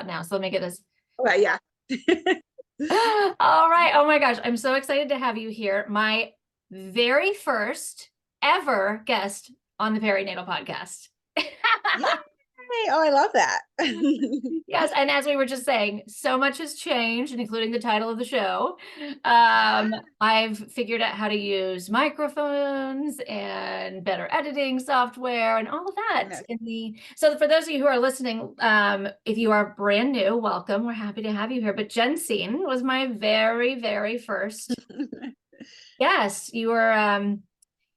now. So let me get this. Okay, yeah. All right. Oh my gosh. I'm so excited to have you here. My very first ever guest on the Perinatal Podcast. Yay. Oh, I love that. Yes, and as we were just saying, so much has changed, including the title of the show. I've figured out how to use microphones and better editing software and all of that. So for those of you who are listening, if you are brand new, welcome. We're happy to have you here. But Jensine was my very, very first guest. You were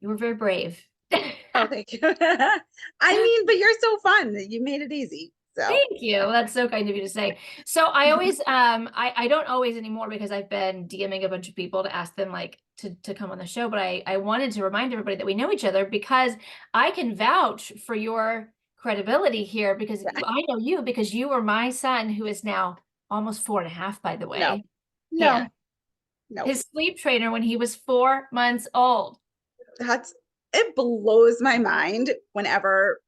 very brave. Oh, thank you. I mean, but you're so fun. You made it easy. So thank you. That's so kind of you to say. So I always, I don't always anymore because I've been DMing a bunch of people to ask them like to come on the show. But I wanted to remind everybody that we know each other because I can vouch for your credibility here because I know you because you were my son who is now almost 4.5, by the way. No. His sleep trainer when he was 4 months old. It blows my mind whenever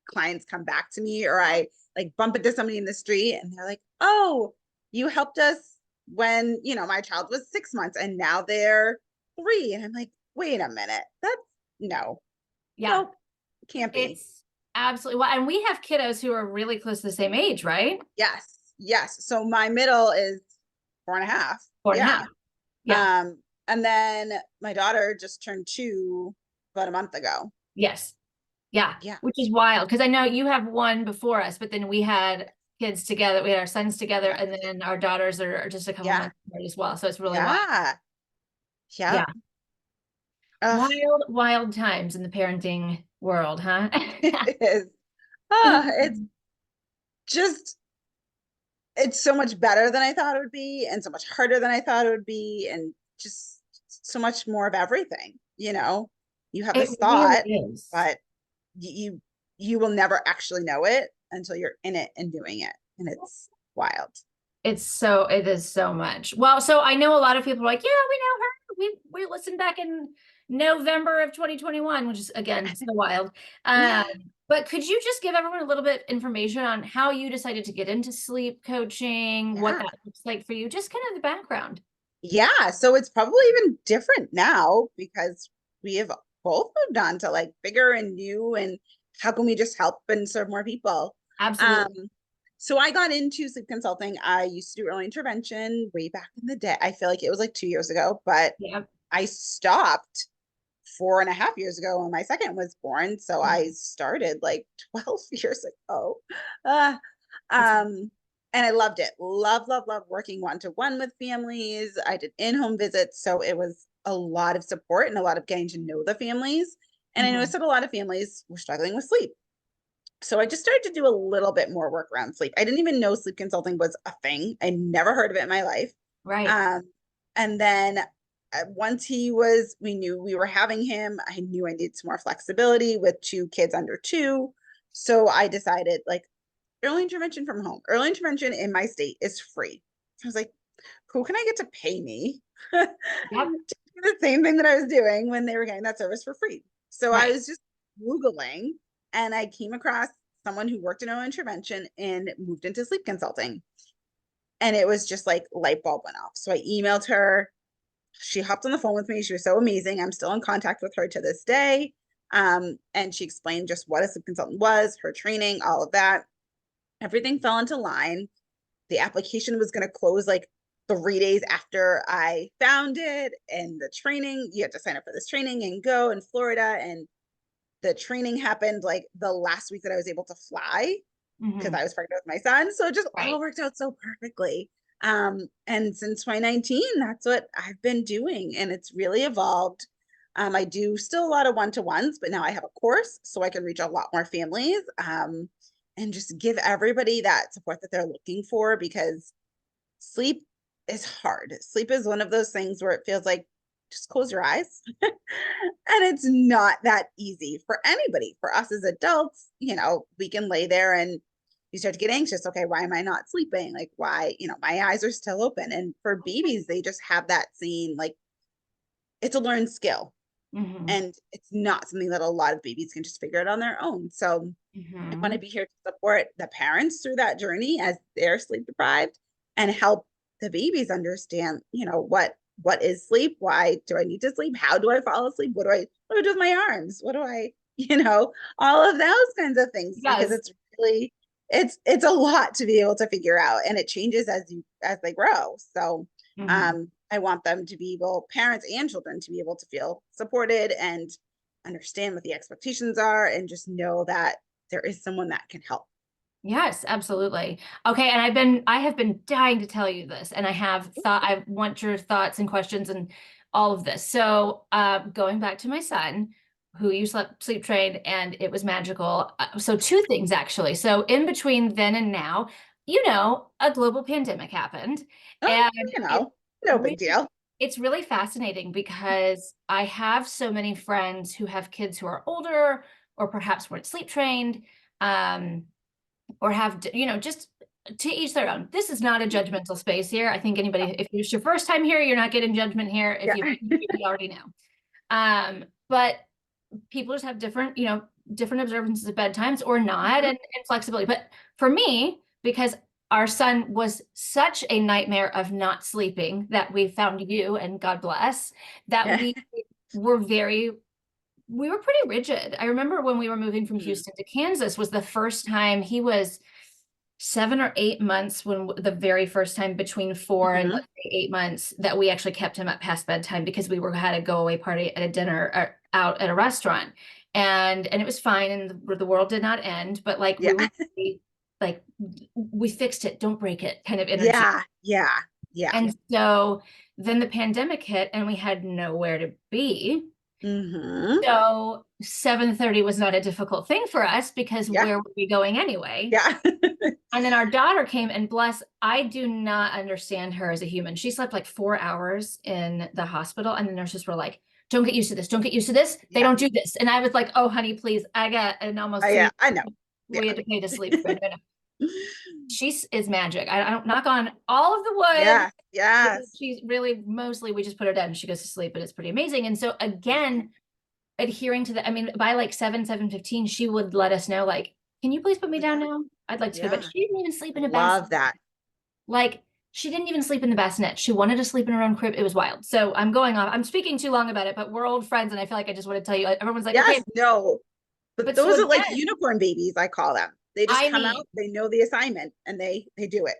clients come back to me or I like bump into somebody in the street and they're like, oh, you helped us when, my child was 6 months and now they're 3. And I'm like, wait a minute. Nope, can't be. It's absolutely, well, and we have kiddos who are really close to the same age, right? Yes. So my middle is 4.5. 4.5. Yeah. And then my daughter just turned 2 about a month ago. Yes. Yeah. Which is wild because I know you have one before us, but then we had kids together. We had our sons together, and then our daughters are just a couple months apart as well. So it's really wild. Yeah. Wild times in the parenting world, huh? It is. It's so much better than I thought it would be, and so much harder than I thought it would be, and just so much more of everything. You have this thought, but you will never actually know it until you're in it and doing it, and it's wild. It is so much. Well, so I know a lot of people are like, yeah, we know her. We listened back in November of 2021, which is again so wild. But could you just give everyone a little bit information on how you decided to get into sleep coaching, what that looks like for you, just kind of the background? Yeah, so it's probably even different now because we have both moved on to like bigger and new, and how can we just help and serve more people? Absolutely. So I got into sleep consulting. I used to do early intervention way back in the day. I feel like it was like 2 years ago, but I stopped 4.5 years ago when my second was born. So I started like 12 years ago. And I loved it. Love working one-to-one with families. I did in-home visits. So it was a lot of support and a lot of getting to know the families. And I noticed that a lot of families were struggling with sleep. So I just started to do a little bit more work around sleep. I didn't even know sleep consulting was a thing. I never heard of it in my life. Right. And then once we knew we were having him, I knew I needed some more flexibility with 2 kids under 2. So I decided like early intervention from home. Early intervention in my state is free. So I was like, who can I get to pay me to do the same thing that I was doing when they were getting that service for free? So I was just Googling and I came across someone who worked in early intervention and moved into sleep consulting. And it was just like light bulb went off. So I emailed her. She hopped on the phone with me. She was so amazing. I'm still in contact with her to this day. And she explained just what a sleep consultant was, her training, all of that. Everything fell into line. The application was going to close like 3 days after I found it. And the training, you had to sign up for this training and go in Florida. And the training happened like the last week that I was able to fly because I was pregnant with my son. So it just all worked out so perfectly. And since 2019, that's what I've been doing. And it's really evolved. I do still a lot of one-to-ones, but now I have a course so I can reach a lot more families. And just give everybody that support that they're looking for, because sleep is hard. Sleep is one of those things where it feels like just close your eyes. And it's not that easy for anybody. For us as adults, we can lay there and you start to get anxious. Okay, why am I not sleeping? Like, why, my eyes are still open. And for babies, they just have that same, like, it's a learned skill. And it's not something that a lot of babies can just figure out on their own. So I want to Mhm. be here to support the parents through that journey as they're sleep deprived and help the babies understand, what is sleep? Why do I need to sleep? How do I fall asleep? What do I do with my arms? What do I, all of those kinds of things, because Yes. it's really, it's a lot to be able to figure out, and it changes as they grow. So Mhm. I want them to be able, parents and children, to be able to feel supported and understand what the expectations are, and just know that there is someone that can help. Yes, absolutely. Okay, and I have been dying to tell you this, and I want your thoughts and questions and all of this. So, going back to my son, who you sleep trained, and it was magical. So, two things actually. So, in between then and now, a global pandemic happened, Oh, and it no big really, deal. it's really fascinating because I have so many friends who have kids who are older or perhaps weren't sleep trained. Or have, just to each their own. This is not a judgmental space here. I think anybody, if it's your first time here, you're not getting judgment here. If Yeah. you've been here, you already know. But people just have different observances of bedtimes or not, Mhm. and flexibility. But for me, because our son was such a nightmare of not sleeping, that we found you, and God bless, that Yeah. were very we were pretty rigid. I remember when we were moving from Mhm. Houston to Kansas was the first time he was 7 or 8 months, when the very first time between 4 and Mhm. let's say 8 months that we actually kept him up past bedtime because we had a go away party at a dinner or out at a restaurant, and it was fine, and the world did not end, but like Yeah. we were like, we fixed it, don't break it kind of energy. Yeah. Yeah. Yeah. And so then the pandemic hit and we had nowhere to be. Mhm. So 7:30 was not a difficult thing for us because Yeah. where were we going anyway? Yeah. And then our daughter came, and bless, I do not understand her as a human. She slept like 4 hours in the hospital, and the nurses were like, "Don't get used to this. Don't get used to this. They Yeah. don't do this." And I was like, "Oh, honey, please." I got an almost Yeah. three I know. Yeah. we had to pay to sleep. No, no, no. She is magic. I don't knock on all of the wood. Yeah. Yes. She's really, mostly we just put her down and she goes to sleep, but it's pretty amazing. And so again, adhering to the, I mean, by like 7:15, she would let us know, like, can you please put me Oh, down yeah. now? I'd like to go to bed. Yeah. She didn't even sleep I in a bassinet. love that. Like, she didn't even sleep in the bassinet. She wanted to sleep in her own crib. It was wild. So I'm going off. I'm speaking too long about it, but we're old friends, and I feel like I just want to tell you. Everyone's like, okay, Yes. No. But but so those are like again, unicorn babies, I call them. They just I come mean, out, they know the assignment, and they do it.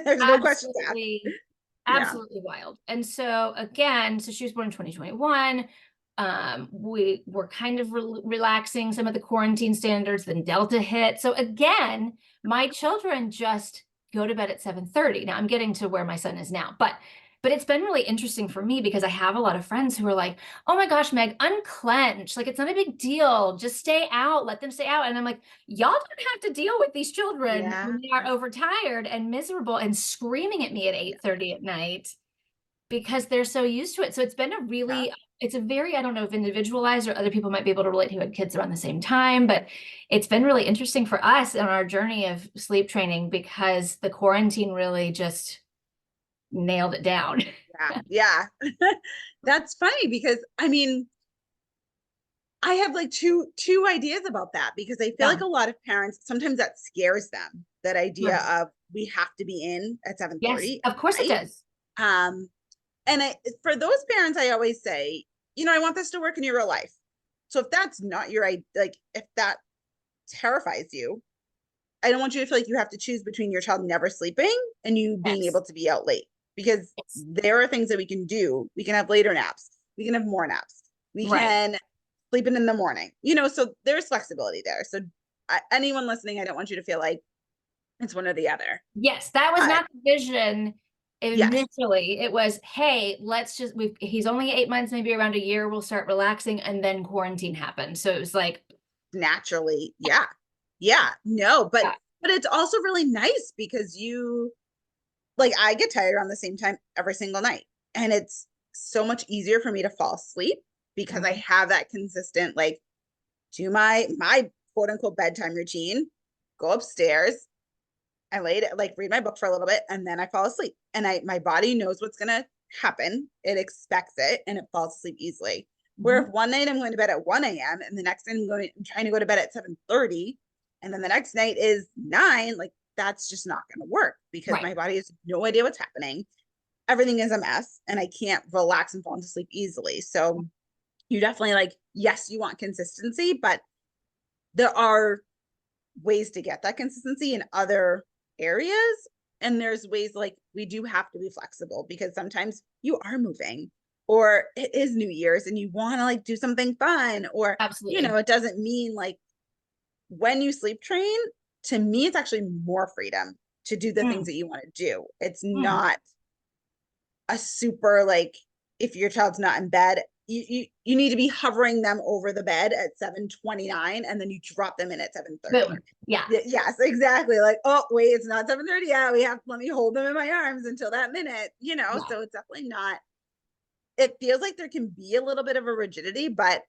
There's no questions asked. absolutely, Yeah. absolutely wild. And so again, so she was born in 2021. We were kind of relaxing some of the quarantine standards, then Delta hit. So again, my children just go to bed at 7:30. Now I'm getting to where my son is now, but it's been really interesting for me because I have a lot of friends who are like, "Oh my gosh, Meg, unclench. Like, it's not a big deal. Just stay out, let them stay out." And I'm like, y'all don't have to deal with these children Yeah. when they are overtired and miserable and screaming at me at Yeah. 8:30 at night because they're so used to it. So Yeah. it's a very, I don't know if individualized or other people might be able to relate who had kids around the same time, but it's been really interesting for us on our journey of sleep training because the quarantine really just nailed it down. Yeah. That's funny because I mean, I have like two ideas about that, because I feel Yeah. like a lot of parents sometimes that scares them, that idea Yes. of we have to be in at Yes, 7:30 of course at it night. does. Um, and for those parents, I always say, I want this to work in your real life. So if that's not like if that terrifies you, I don't want you to feel like you have to choose between your child never sleeping and you being Yes. able to be out late, because Yes. there are things that we can do. We can have later naps. We can have more naps. We Right. can sleep in the morning, so there's flexibility there. So anyone listening, I don't want you to feel like it's one or the other. Yes, that was But not the vision yes, initially. It was, hey, he's only 8 months, maybe around a year, we'll start relaxing, and then quarantine happened. So it was like, naturally. Yeah. Yeah. No, but yeah. it's also really nice because like I get tired around the same time every single night. And it's so much easier for me to fall asleep because I Mhm. have that consistent, like, do my quote unquote bedtime routine, go upstairs, I like read my book for a little bit, and then I fall asleep. And my body knows what's gonna happen. It expects it and it falls asleep easily. Where Mhm. if one night I'm going to bed at 1 a.m. and the next night I'm trying to go to bed at 7:30, and then the next night is 9, like that's just not going to work because Right. my body has no idea what's happening. Everything is a mess and I can't relax and fall into sleep easily. So you definitely like, yes, you want consistency, but there are ways to get that consistency in other areas. And there's ways like we do have to be flexible because sometimes you are moving or it is New Year's and you want to like do something fun or, Absolutely. it doesn't mean like when you sleep train, to me, it's actually more freedom to do the things Mm, that you want to do. It's mm. not a super like if your child's not in bed, you need to be hovering them over the bed at 7:29 and then you drop them in at 7:30. Boom. Yeah. Yes, exactly. Like, oh wait, it's not 7:30 yet. We have let me hold them in my arms until that minute, Yeah. so it's definitely not, it feels like there can be a little bit of a rigidity, but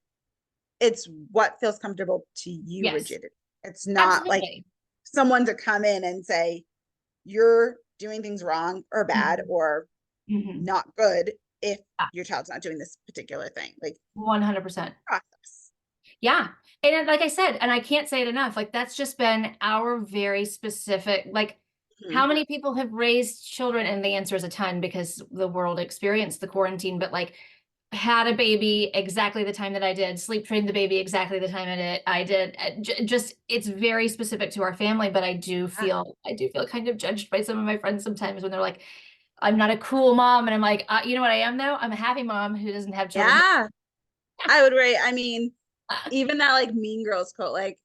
it's what feels comfortable to you Yes. rigidity. It's not like Absolutely. someone to come in and say, you're doing things wrong or bad Mhm. or Mhm. not good if Yeah. your child's not doing this particular thing. Like 100%. process. Yeah. And like I said, and I can't say it enough, like that's just been our very specific, like how Mhm. many people have raised children? And the answer is a ton because the world experienced the quarantine, but like had a baby exactly the time that I did, sleep trained the baby exactly the time I did. Just it's very specific to our family, but Yeah. I do feel kind of judged by some of my friends sometimes when they're like, I'm not a cool mom. And I'm like, you know what I am though? I'm a happy mom who doesn't have children. Yeah. I would rate, I mean, Uh, even that like Mean Girls quote, like,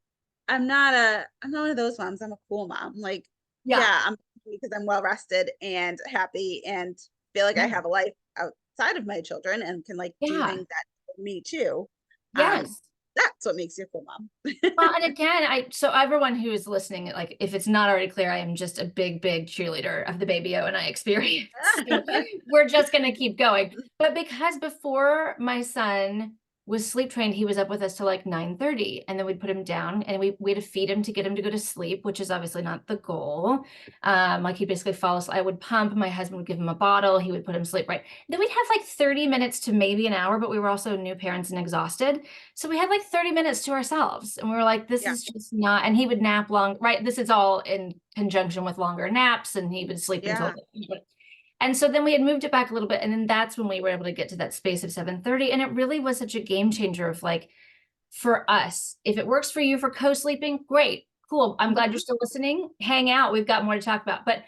I'm not one of those moms. I'm a cool mom. Like, yeah. yeah, I'm because I'm well rested and happy and feel like I Yeah. have a life outside of my children and can like do Yeah. things that for me too. Um, Yes. that's what makes you a cool mom. Well, and again, so everyone who is listening, like if it's not already clear, I am just a big, big cheerleader of the baby O and I experience. So we're just gonna keep going. But because before my son was sleep trained, he was up with us till like 9:30, and then we'd put him down and we had to feed him to get him to go to sleep, which is obviously not the goal. Like he basically falls. I would pump, my husband would give him a bottle, he would put him to sleep, right? Then we'd have like 30 minutes to maybe an hour, but we were also new parents and exhausted. So we had like 30 minutes to ourselves and we were like, this Yeah. is just not, and he would nap long, right? This is all in conjunction with longer naps and he would sleep until, Yeah. and so then we had moved it back a little bit. And then that's when we were able to get to that space of 7:30. And it really was such a game changer of like, for us, if it works for you for co-sleeping, great, cool. I'm glad you're Mhm. still listening. Hang out. We've got more to talk about. But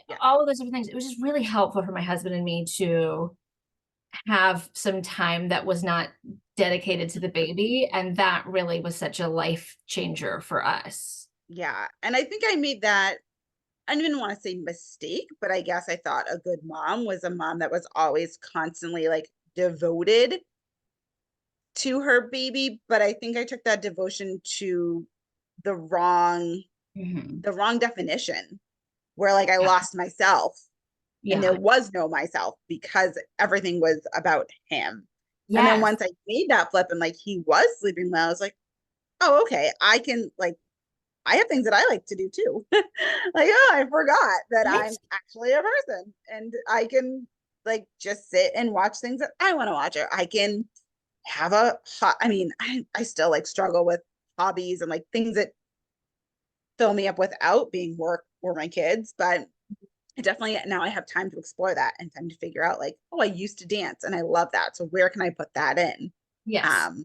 Yeah. all of those different things, it was just really helpful for my husband and me to have some time that was not dedicated to the baby. And that really was such a life changer for us. Yeah. And I think I made that, I don't even want to say mistake, but I guess I thought a good mom was a mom that was always constantly like devoted to her baby. But I think I took that devotion to the wrong, Mhm. the wrong definition where like I Yeah. lost myself and there Yeah. was no myself because everything was about him. And then Yes. once I made that flip and like he was sleeping well, I was like, oh, okay, I can like I have things that I like to do too. Like, oh, I forgot that I'm Right. actually a person and I can like just sit and watch things that I want to watch, or I can have I mean, I still like struggle with hobbies and like things that fill me up without being work or my kids, but I definitely now I have time to explore that and time to figure out like, oh, I used to dance and I love that. So where can I put that in? Yes. Um,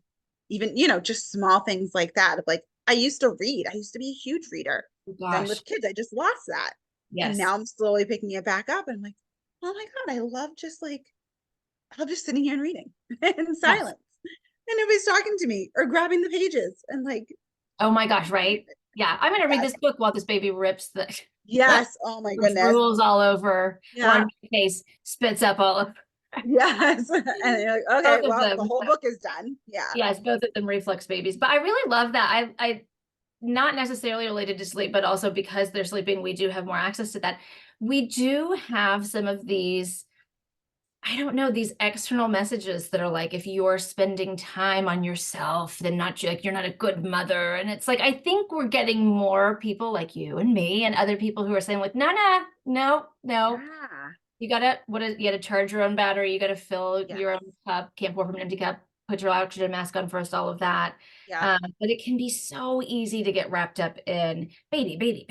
even, just small things like that of like, I used to read. I used to be a huge reader. Oh, Then gosh. with kids, I just lost that. And Yes. now I'm slowly picking it back up. And I'm like, oh my God, I love just sitting here and reading in Yes. silence. And nobody's talking to me or grabbing the pages and like, Oh my gosh. Right. Yeah. I'm going to read yes, this book while this baby rips the yes. Oh my goodness. rules all over, or in Yeah. my case, spits up all over. Yes. And you're like, okay, Both of well, the them. whole book is done. Yeah. Yes, both of them reflux babies. But I really love that. I not necessarily related to sleep, but also because they're sleeping, we do have more access to that. We do have some of these, I don't know, these external messages that are like, if you're spending time on yourself, then not like you're not a good mother. And it's like, I think we're getting more people like you and me and other people who are saying like, no, no, no, no. Yeah. You gotta, you gotta charge your own battery. You gotta fill Yes. your own cup. Can't pour from an empty cup. put your oxygen mask on first, all of that. Yeah. But it can be so easy to get wrapped up in baby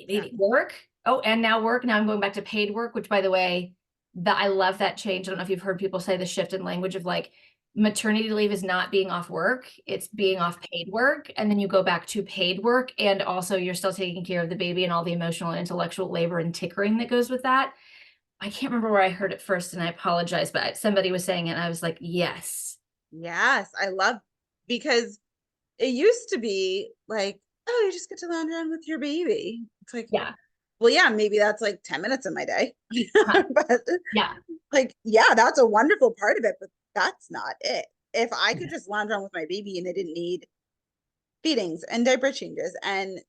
Yeah. work. Oh, and now work. Now I'm going back to paid work, which by the way, that I love that change. I don't know if you've heard people say the shift in language of like maternity leave is not being off work, it's being off paid work. And then you go back to paid work. And also you're still taking care of the baby and all the emotional and intellectual labor and tinkering that goes with that. I can't remember where I heard it first, and I apologize, but somebody was saying it, and I was like, yes. Yes. I love, because it used to be like, oh, you just get to lounge around with your baby. It's like, Yeah. well, yeah, maybe that's like 10 minutes of my day. Uh-huh. But Yeah. like, yeah, that's a wonderful part of it, but that's not it. If I could just lounge around with my baby and I didn't need feedings and diaper changes and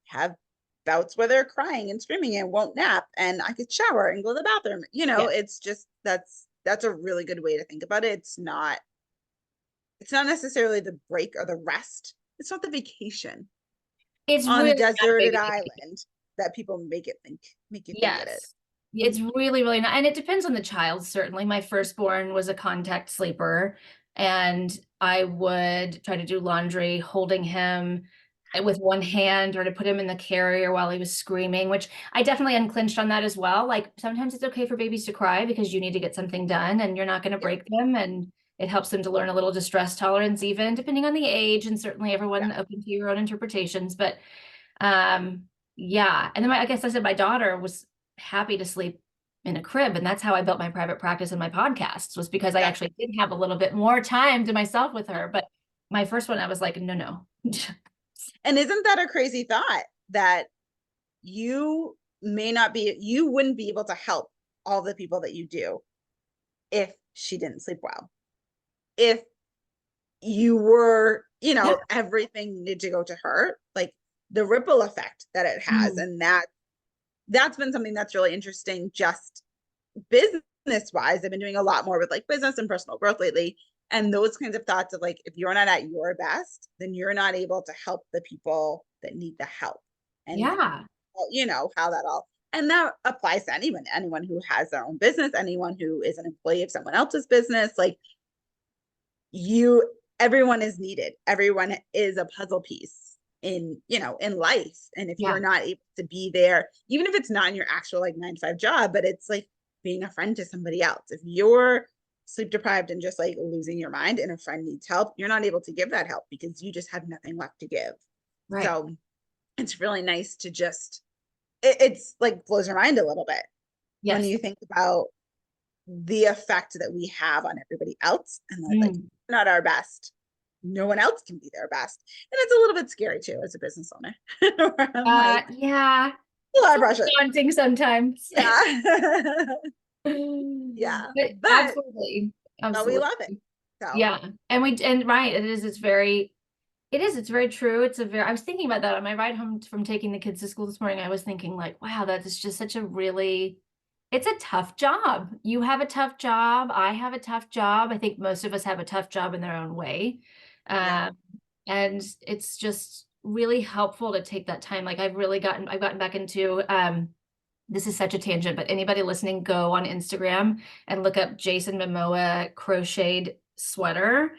have bouts where they're crying and screaming and won't nap, and I could shower and go to the bathroom, Yeah. it's just, that's a really good way to think about it. It's not necessarily the break or the rest. It's not the vacation It's on a really not a deserted baby. island that people make you think it is. Yes. It's really, really not. And it depends on the child, certainly. My firstborn was a contact sleeper, and I would try to do laundry holding him with one hand or to put him in the carrier while he was screaming, which I definitely unclinched on that as well. Like sometimes it's okay for babies to cry because you need to get something done and you're not going to Yeah. break them. And it helps them to learn a little distress tolerance, even depending on the age. And certainly everyone Yeah. open to your own interpretations. But yeah. And then I guess I said my daughter was happy to sleep in a crib. And that's how I built my private practice and my podcasts, was because I Yeah. actually did have a little bit more time to myself with her. But my first one, I was like, no. And isn't that a crazy thought that you wouldn't be able to help all the people that you do if she didn't sleep well? If you were, Yeah. everything needed to go to her, like the ripple effect that it has. Mm. And that's been something that's really interesting, just business wise. I've been doing a lot more with like business and personal growth lately. And those kinds of thoughts of like, if you're not at your best, then you're not able to help the people that need the help. And Yeah. how that all, and that applies to anyone who has their own business, anyone who is an employee of someone else's business. Like everyone is needed. Everyone is a puzzle piece in life. And if Yeah. you're not able to be there, even if it's not in your actual like 9 to 5 job, but it's like being a friend to somebody else. If you're sleep deprived and just like losing your mind and a friend needs help, you're not able to give that help because you just have nothing left to give. Right. So it's really nice to just, it's like blows your mind a little bit when Yes. you think about the effect that we have on everybody else, and that like we're not our best, no one else can be their best. And it's a little bit scary too as a business owner. Where I'm like, Yeah. a lot of It's pressure. daunting sometimes. Yeah. Yeah. But But absolutely. we love it. Absolutely. So Yeah. And right, it's very true. I was thinking about that on my ride home from taking the kids to school this morning. I was thinking like, wow, that is just it's a tough job. You have a tough job. I have a tough job. I think most of us have a tough job in their own way. yeah. And it's just really helpful to take that time. Like I've gotten back into, this is such a tangent, but anybody listening, go on Instagram and look up Jason Momoa crocheted sweater.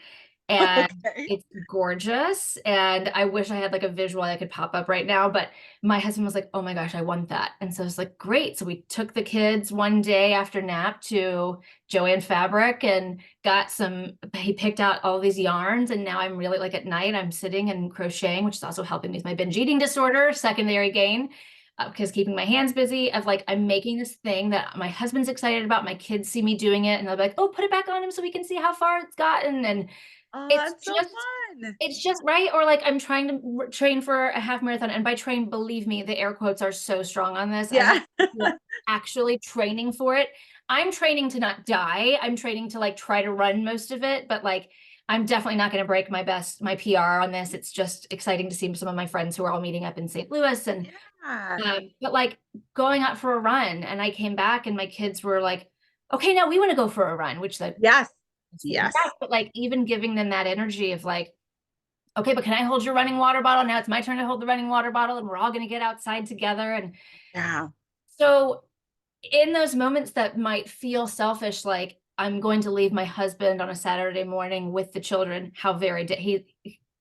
And Okay. it's gorgeous. And I wish I had like a visual I could pop up right now, but my husband was like, oh my gosh, I want that. And so I was like, great. So we took the kids one day after nap to Joann Fabric and he picked out all these yarns. And now I'm really like at night, I'm sitting and crocheting, which is also helping me with my binge eating disorder, secondary gain. Because keeping my hands busy, of like, I'm making this thing that my husband's excited about. My kids see me doing it and they'll be like, oh, put it back on him so we can see how far it's gotten. And Oh, it's that's so fun. just right. Or like I'm trying to train for a half marathon. And by train, believe me, the air quotes are so strong on this. Yeah. I'm actually training for it. I'm training to not die. I'm training to like try to run most of it, but like I'm definitely not going to break my PR on this. It's just exciting to see some of my friends who are all meeting up in St. Louis. And Yeah. but like going out for a run, and I came back and my kids were like, okay, now we want to go for a run, which like Yes. taking Yes. back, but like even giving them that energy of like, okay, but can I hold your running water bottle? Now it's my turn to hold the running water bottle and we're all going to get outside together. And Yeah. so in those moments that might feel selfish, like I'm going to leave my husband on a Saturday morning with the children. How very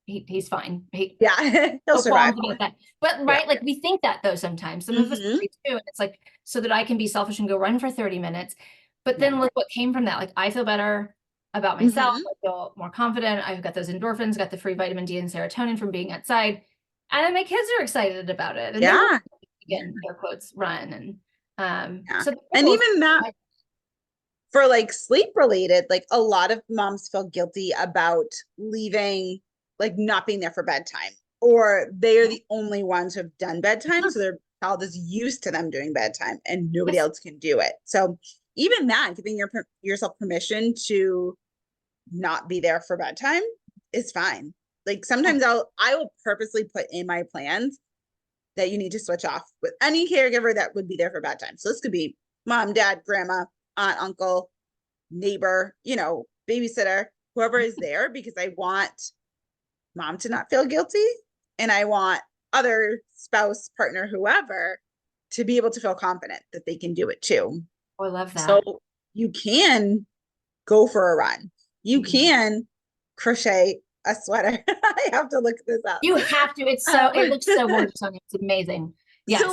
he's fine. Yeah, he'll No survive. qualms about that. But Yeah. right, like we think that though sometimes. Some of us Hmm. do too. And it's like so that I can be selfish and go run for 30 minutes. But Yeah. then look what came from that. Like I feel better about myself. Hmm. I feel more confident. I've got those endorphins, got the free vitamin D and serotonin from being outside. And then my kids are excited about it. And they want Yeah. to, again, air quotes, run. And Yeah. so the And ripples, even that for like sleep related, like a lot of moms feel guilty about leaving, like not being there for bedtime, or they are the only ones who have done bedtime. So their child is used to them doing bedtime and nobody yes. else can do it. So even that, giving yourself permission to not be there for bedtime is fine. Like sometimes I will purposely put in my plans that you need to switch off with any caregiver that would be there for bedtime. So this could be mom, dad, grandma, aunt, uncle, neighbor, babysitter, whoever is there, because I want mom to not feel guilty. And I want other spouse, partner, whoever to be able to feel confident that they can do it too. Oh, I love So that. you can go for a run. You Mhm. can crochet a sweater. I have to look this up. You have to. It Um, looks so gorgeous on you. It's amazing. Yes.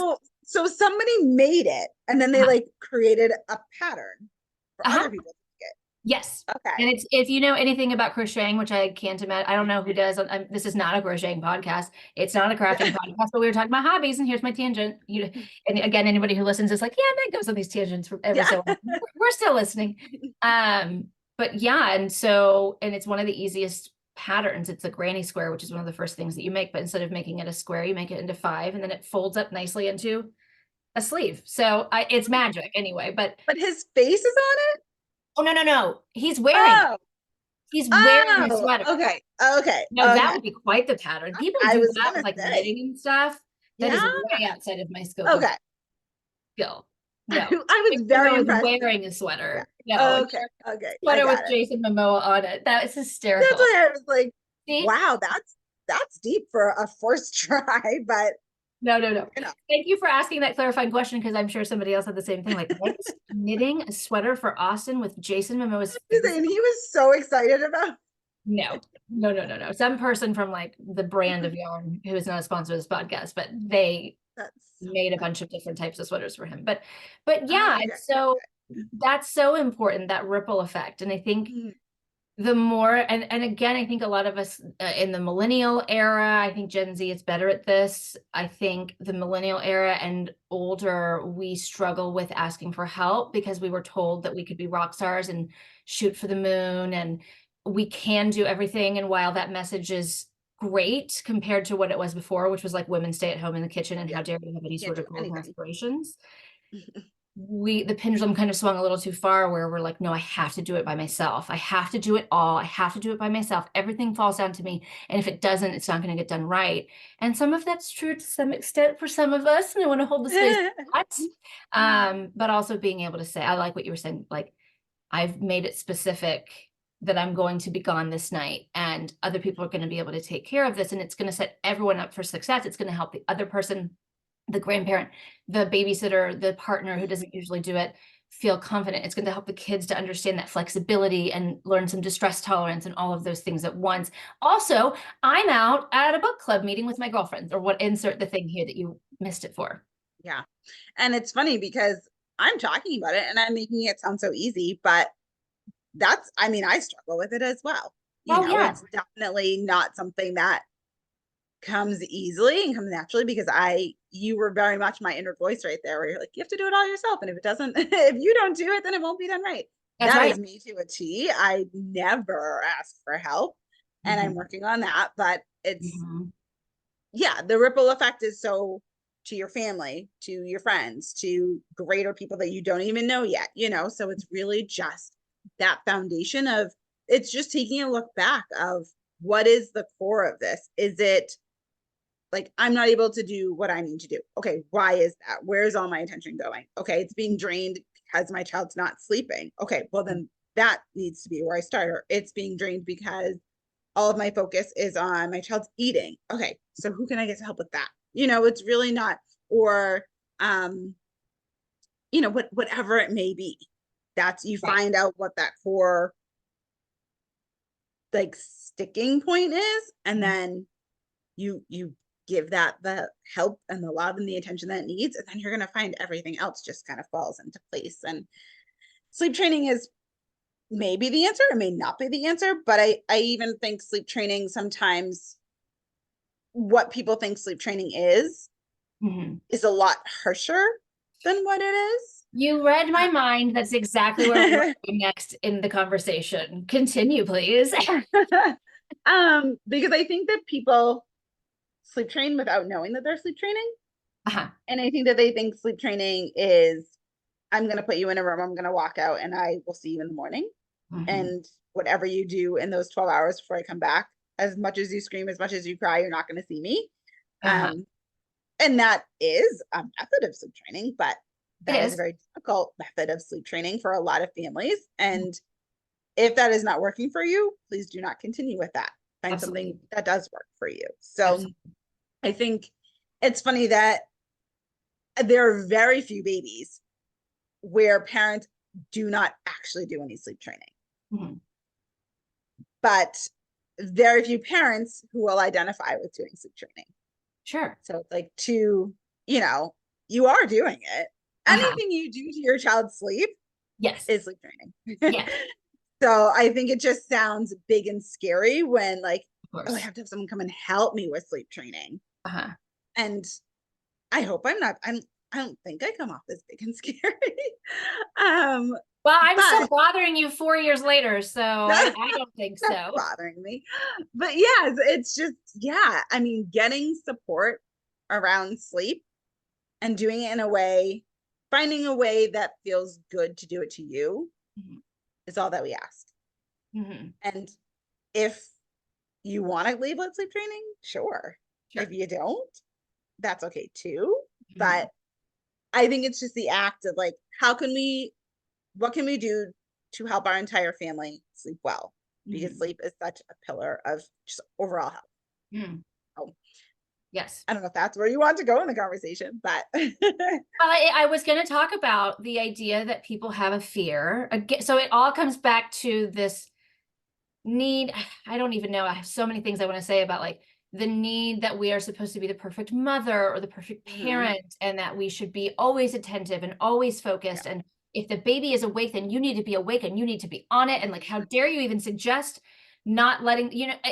so somebody made it and then they Uh-huh. like created a pattern for Uh-huh. other people to Yes. get. And Okay. it's if you know anything about crocheting, which I can't imagine, I don't know who does. This is not a crocheting podcast. It's not a crafting podcast, but we were talking about hobbies, and here's my tangent. And again, anybody who listens is like, yeah, Meg goes on these tangents from every Yeah. so often. We're still listening. But yeah, and it's one of the easiest patterns. It's a granny square, which is one of the first things that you make. But instead of making it a square, you make it into 5, and then it folds up nicely into a sleeve. So it's magic anyway. But But his face is on it? oh no, no, no, he's wearing it. Oh, He's wearing the oh, sweater. okay. Okay. No, that Okay. would be quite the pattern. People I do was that gonna with like say, knitting and stuff. That yeah. is way outside of my scope of Okay. skill. No, I was Jason very Momoa is impressed. wearing a Yeah. sweater. No, a Okay. Okay. I sweater with got it. Jason Momoa on it. That is That's hysterical. why I was like, See? wow, that's deep for a first try, but No, no, no. you know, Thank you for asking that clarifying question because I'm sure somebody else had the same thing. Like, what's knitting a sweater for Austin with Jason Momoa's face? and he was so excited about. No, no, no, no, no. Some person from like the brand of yarn who is not a sponsor of this podcast, but they That's so made a funny. bunch of different types of sweaters for him. But yeah, Okay. it's so that's so important, that ripple effect. And I think Mm, the more and again, I think a lot of us in the millennial era, I think Gen Z is better at this. I think the millennial era and older, we struggle with asking for help because we were told that we could be rock stars and shoot for the moon and we can do everything. And while that message is great compared to what it was before, which was like women stay at home in the kitchen and yeah, how dare you have any can't sort do of goals and anything. aspirations, the pendulum kind of swung a little too far where we're like, no, I have to do it by myself. I have to do it all. I have to do it by myself. Everything falls down to me. And if it doesn't, it's not going to get done right. And some of that's true to some extent for some of us. And I want to hold the space for that. But also being able to say, I like what you were saying, like, I've made it specific that I'm going to be gone this night and other people are going to be able to take care of this. And it's going to set everyone up for success. It's going to help the other person, the grandparent, the babysitter, the partner who doesn't usually do it, feel confident. It's going to help the kids to understand that flexibility and learn some distress tolerance and all of those things at once. Also, I'm out at a book club meeting with my girlfriends, or what, insert the thing here that you missed it for. Yeah. And it's funny because I'm talking about it and I'm making it sound so easy, but I mean, I struggle with it as well. Oh yeah, It's definitely not something that comes easily and comes naturally because you were very much my inner voice right there where you're like, you have to do it all yourself. And if it doesn't, if you don't do it, then it won't be done right. that's That right. is me to a T. I never ask for help and I'm Mhm. working on that, but it's, Mhm. yeah, the ripple effect is so to your family, to your friends, to greater people that you don't even know yet, so it's really just that foundation of it's just taking a look back of what is the core of this. Is it like I'm not able to do what I need to do? Okay, why is that? Where's all my attention going? Okay, it's being drained because my child's not sleeping. Okay, well then that needs to be where I start. Or it's being drained because all of my focus is on my child's eating. Okay, so who can I get to help with that? It's really not, or whatever it may be. That's, you Right. find out what that core like sticking point is, and then you give that the help and the love and the attention that it needs, and then you're going to find everything else just kind of falls into place. And sleep training is maybe the answer, it may not be the answer, but I even think sleep training sometimes, what people think sleep training is a lot harsher than what it is. You read my mind. That's exactly where we're going next in the conversation. Continue, please. Because I think that people sleep train without knowing that they're sleep training. Uh-huh. And I think that they think sleep training is, I'm going to put you in a room, I'm going to walk out, and I will see you in the morning. And whatever you do in those 12 hours before I come back, as much as you scream, as much as you cry, you're not going to see me. Uh-huh. And that is a method of sleep training, but It that is a is. very difficult method of sleep training for a lot of families. And if that is not working for you, please do not continue with that. Find Absolutely. something that does work for you. So Absolutely. I think it's funny that there are very few babies where parents do not actually do any sleep training, but very few parents who will identify with doing sleep training. Sure. So it's like, to, you know, you are doing it. Anything you do to your child's sleep Yes. is sleep training. Yes. So I think it just sounds big and scary when, like, Of oh, I course. have to have someone come and help me with sleep training. Uh-huh. And I hope I'm not, I don't think I come off as big and scary. Um, Well, I'm still but bothering you 4 years later, so I don't think that's so. bothering me. But yes, it's just, yeah, I mean, getting support around sleep and doing it in a way, finding a way that feels good to do it to you is all that we ask. And if you want to label it sleep training, sure. If you don't, that's okay too. But I think it's just the act of, like, what can we do to help our entire family sleep well? Because sleep is such a pillar of just overall health. Oh, Yes. I don't know if that's where you want to go in the conversation, but I was going to talk about the idea that people have a fear. So it all comes back to this need. I don't even know. I have so many things I want to say about, like, the need that we are supposed to be the perfect mother or the perfect parent, and that we should be always attentive and always focused. Yeah. And if the baby is awake, then you need to be awake and you need to be on it. And, like, how dare you even suggest not letting,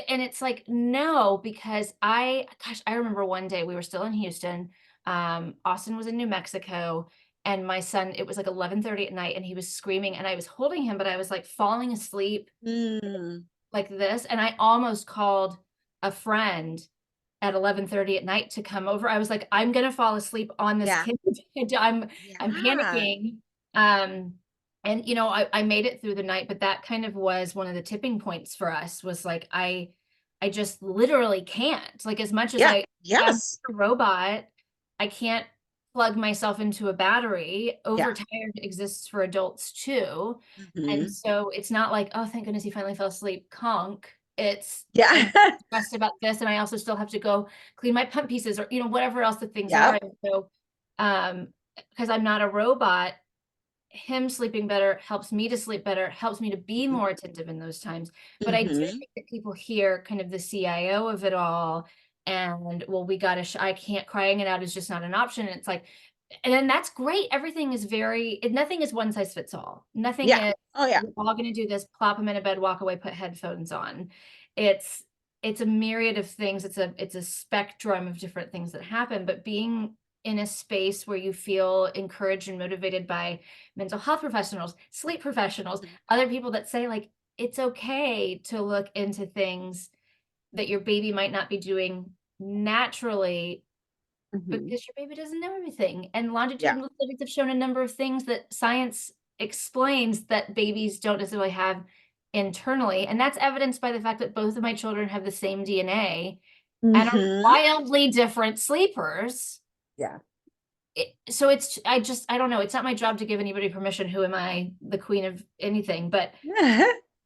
and it's like, no, because I remember one day we were still in Houston. Austin was in New Mexico, and my son, it was like 11:30 at night, and he was screaming, and I was holding him, but I was like falling asleep like this. And I almost called a friend at 11:30 at night to come over. I was like, I'm going to fall asleep on this kid. I'm panicking. And I made it through the night, but that kind of was one of the tipping points for us, was like, I just literally can't, like, as much as I'm a robot, I can't plug myself into a battery. Overtired exists for adults too. And so it's not like, oh, thank goodness he finally fell asleep, conk. It's, I'm stressed about this, and I also still have to go clean my pump pieces, or whatever else the things are. And so because I'm not a robot, him sleeping better helps me to sleep better, helps me to be more attentive in those times. But I do think that people hear kind of the CIO of it all, and, well, we got to I can't, crying it out is just not an option. And it's like, and then that's great. Everything is nothing is one size fits all. Nothing is, we're all going to do this, plop them in a bed, walk away, put headphones on. It's a myriad of things. It's a spectrum of different things that happen. But being in a space where you feel encouraged and motivated by mental health professionals, sleep professionals, other people that say, like, it's okay to look into things that your baby might not be doing naturally, because your baby doesn't know everything. And longitudinal studies have shown a number of things that science explains that babies don't necessarily have internally. And that's evidenced by the fact that both of my children have the same DNA and are wildly different sleepers. So I don't know. It's not my job to give anybody permission. Who am I, the queen of anything? But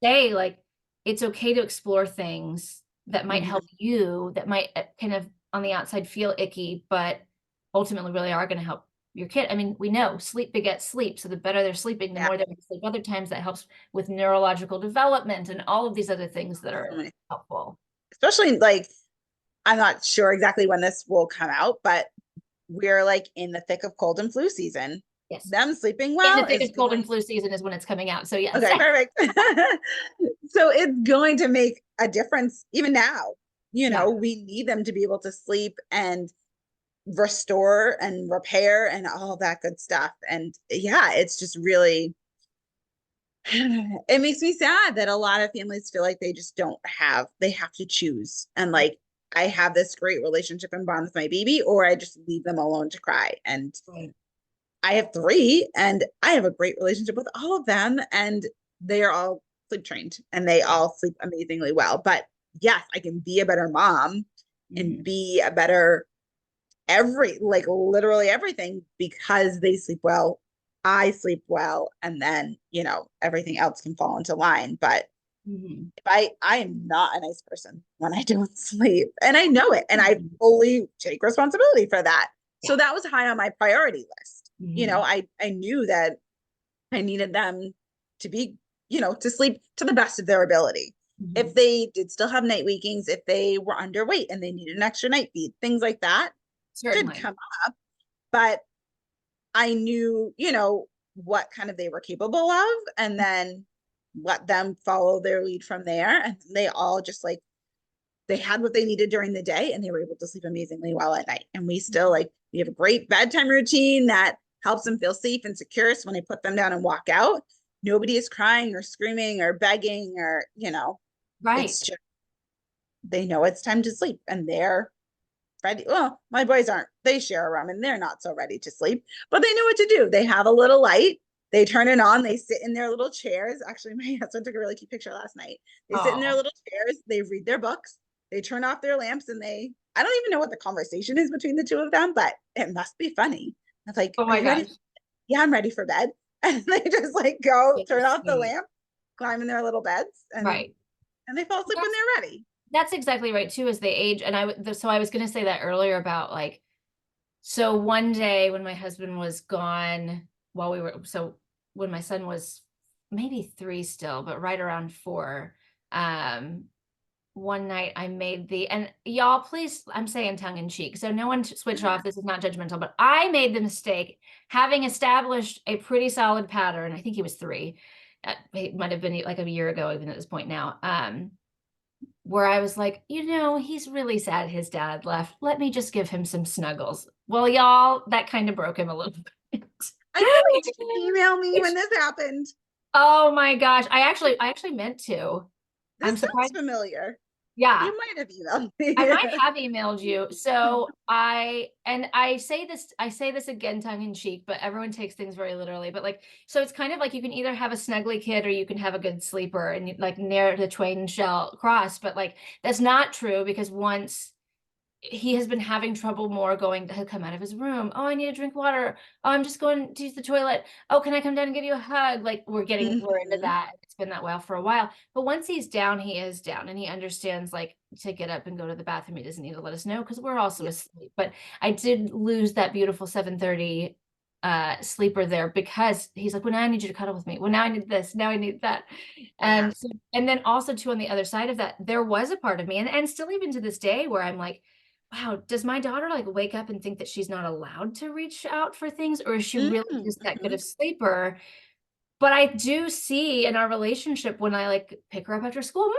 say, like, it's okay to explore things that might help you, that might kind of on the outside feel icky, but ultimately really are going to help your kid. I mean, we know sleep begets sleep. So the better they're sleeping, the Yeah. more they're going to sleep. Other times that helps with neurological development and all of these other things that So are many- helpful. Especially like, I'm not sure exactly when this will come out, but we're like in the thick of cold and flu season. Yes. Them sleeping In the well is thickest cold and going, flu season is when it's coming out. So yes. okay, perfect. So it's going to make a difference even now. Yeah. We need them to be able to sleep and restore and repair and all that good stuff. And yeah, it's just really, it makes me sad that a lot of families feel like they just they have to choose. And like, I have this great relationship and bond with my baby, or I just leave them alone to cry. And Right. I have three, and I have a great relationship with all of them, and they are all sleep trained and they all sleep amazingly well. But yes, I can be a better mom and Mhm. be a better like literally everything because they sleep well. I sleep well, and then, everything else can fall into line. But Mhm. if I am not a nice person when I don't sleep, and I know it, and I Mhm. fully take responsibility for that. Yeah. So that was high on my priority list. Mhm. I knew that I needed them to be, to sleep to the best of their ability. If Mhm. they did still have night wakings, if they were underweight and they needed an extra night feed, things like that did Certainly. come up. But I knew, what kind of they were capable of, and then let them follow their lead from there. And they all just like, they had what they needed during the day, and they were able to sleep amazingly well at night. And we still like, we have a great bedtime routine that helps them feel safe and secure. So when I put them down and walk out, nobody is crying or screaming or begging or, Right. it's just, they know it's time to sleep, and they're ready. Well, my boys aren't. They share a room and they're not so ready to sleep, but they know what to do. They have a little light. They turn it on. They sit in their little chairs. Actually, my husband took a really cute picture last night. They sit in their Oh, little chairs. They read their books. They turn off their lamps, and I don't even know what the conversation is between the two of them, but it must be funny. It's like, oh are my you ready? gosh. Yeah, I'm ready for bed. And they just like go So turn off the sweet. lamp, climb in their little beds, and Right. they fall asleep when they're ready. That's exactly right too, as they age. And so I was going to say that earlier about like, so one day when my husband was gone while when my son was maybe 3 still, but right around 4, um, one night I made and y'all, please, I'm saying tongue in cheek. So no one switch off. This is not judgmental, but I made the mistake, having established a pretty solid pattern. I think he was 3. It might have been like a year ago, even at this point now. Where I was like, he's really sad his dad left. Let me just give him some snuggles. Well, y'all, that kind of broke him a little bit. I feel like you should email me when It's, this happened. oh my gosh. I actually meant to. I'm This sounds surprised. familiar. Yeah. You might have emailed me. I might have emailed you. So I say this again tongue in cheek, but everyone takes things very literally. But like, so it's kind of like you can either have a snuggly kid or you can have a good sleeper, and like ne'er the twain shall cross. But like that's not true, because once he has been having trouble more going to come out of his room. Oh, I need to drink water. Oh, I'm just going to use the toilet. Oh, can I come down and give you a hug? Like we're into Mhm. that. It's been that way for a while. But once he's down, he is down, and he understands like to get up and go to the bathroom. He doesn't need to let us know because we're also Yeah. asleep. But I did lose that beautiful 7:30 sleeper there, because he's like, well, now I need you to cuddle with me. Well, now I need this. Now I need that. Yeah. And then also too, on the other side of that, there was a part of me, and still even to this day, where I'm like, wow, does my daughter like wake up and think that she's not allowed to reach out for things, or is she really just that good Mm-hmm. of sleeper? But I do see in our relationship when I like pick her up after school,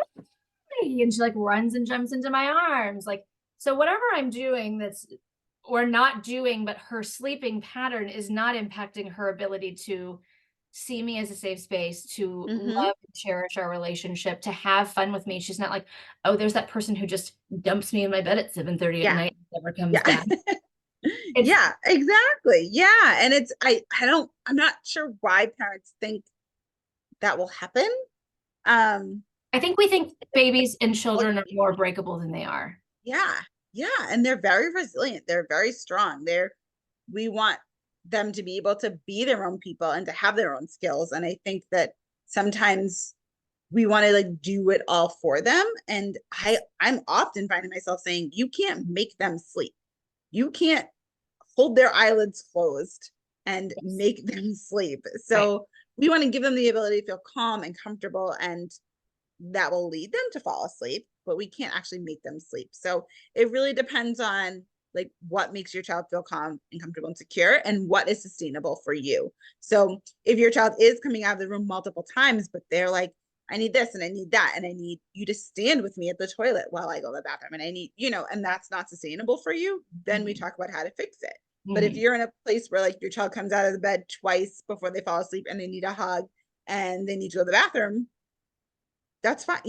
and she like runs and jumps into my arms. Like, so whatever I'm doing that's or not doing, but her sleeping pattern is not impacting her ability to see me as a safe space, to Mm-hmm. love and cherish our relationship, to have fun with me. She's not like, oh, there's that person who just dumps me in my bed at 7:30 at Yeah. night and never comes Yeah. back. It's Yeah, exactly. Yeah. And I'm not sure why parents think that will happen. Um, I think we think babies and well, children are more breakable than they are. yeah. Yeah. And they're very resilient. They're very strong. We want them to be able to be their own people and to have their own skills. And I think that sometimes we want to like do it all for them. And I'm often finding myself saying, you can't make them sleep. You can't hold their eyelids closed and Yes. make them sleep. Right. So we want to give them the ability to feel calm and comfortable, and that will lead them to fall asleep, but we can't actually make them sleep. So it really depends on like what makes your child feel calm and comfortable and secure and what is sustainable for you. So if your child is coming out of the room multiple times, but they're like, I need this and I need that, and I need you to stand with me at the toilet while I go to the bathroom, and I need, and that's not sustainable for you, then we talk about how to fix it. But if you're in a place where like your child comes out of the bed twice before they fall asleep and they need a hug and they need to go to the bathroom, that's fine.